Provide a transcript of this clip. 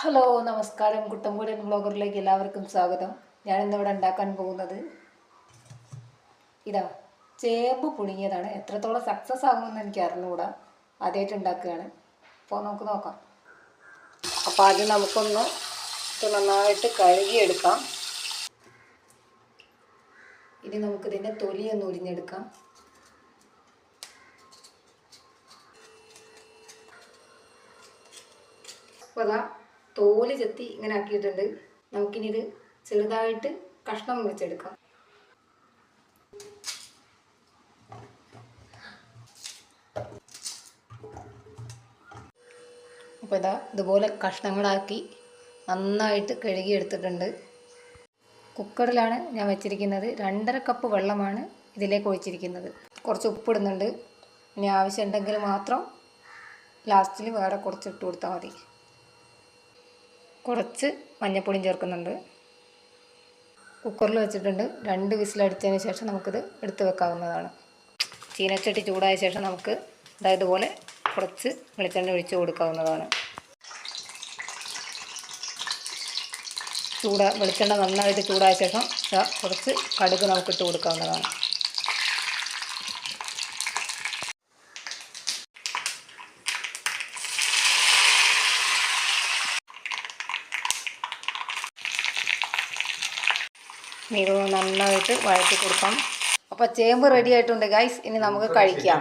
Hello നമസ്കാരം, കുട്ടമ്പൂരൻ വ്ളോഗറിലേക്ക് എല്ലാവർക്കും സ്വാഗതം. ഞാനിന്നിവിടെ ഉണ്ടാക്കാൻ പോകുന്നത് ഇതാ ചേമ്പ് പുഴുങ്ങിയതാണ്. എത്രത്തോളം സക്സസ് ആകുമെന്ന് എനിക്ക് അറിഞ്ഞുകൂടാ, ആദ്യമായിട്ട് ഉണ്ടാക്കുകയാണ്. അപ്പോൾ നമുക്ക് നോക്കാം. അപ്പോൾ ആദ്യം നമുക്കൊന്ന് ഇത് നന്നായിട്ട് കഴുകിയെടുക്കാം. ഇനി നമുക്കിതിൻ്റെ തൊലിയൊന്ന് ഉരിഞ്ഞെടുക്കാം. അപ്പോൾ അതാ തോല് ചെത്തി ഇങ്ങനെ ആക്കിയിട്ടുണ്ട്. നമുക്കിനി ഇത് ചെറുതായിട്ട് കഷ്ണം മുറിച്ചെടുക്കാം. അപ്പോൾ ഇതാ ഇതുപോലെ കഷ്ണങ്ങളാക്കി നന്നായിട്ട് കഴുകിയെടുത്തിട്ടുണ്ട്. കുക്കറിലാണ് ഞാൻ വെച്ചിരിക്കുന്നത്. 2.5 കപ്പ് വെള്ളമാണ് ഇതിലേക്ക് ഒഴിച്ചിരിക്കുന്നത്. കുറച്ച് ഉപ്പിടുന്നുണ്ട്. ഇനി ആവശ്യമുണ്ടെങ്കിൽ മാത്രം ലാസ്റ്റിൽ വേറെ കുറച്ച് ഇട്ട് കൊടുത്താൽ മതി. കുറച്ച് മഞ്ഞൾപ്പൊടിയും ചേർക്കുന്നുണ്ട്. കുക്കറിൽ വെച്ചിട്ടുണ്ട്. 2 വിസിലടിച്ചതിന് ശേഷം നമുക്കിത് എടുത്ത് വെക്കാവുന്നതാണ്. ചീനച്ചട്ടി ചൂടായ ശേഷം നമുക്ക് ഇതുപോലെ കുറച്ച് വെളിച്ചെണ്ണ ഒഴിച്ച് കൊടുക്കാവുന്നതാണ്. വെളിച്ചെണ്ണ നന്നായിട്ട് ചൂടായ ശേഷം കുറച്ച് കടുക് നമുക്കിട്ട് കൊടുക്കാവുന്നതാണ്. ഇത് നന്നായിട്ട് വഴറ്റി കൊടുക്കാം. അപ്പോൾ ചേമ്പ് റെഡി ആയിട്ടുണ്ട് ഗൈസ്. ഇനി നമുക്ക് കഴിക്കാം.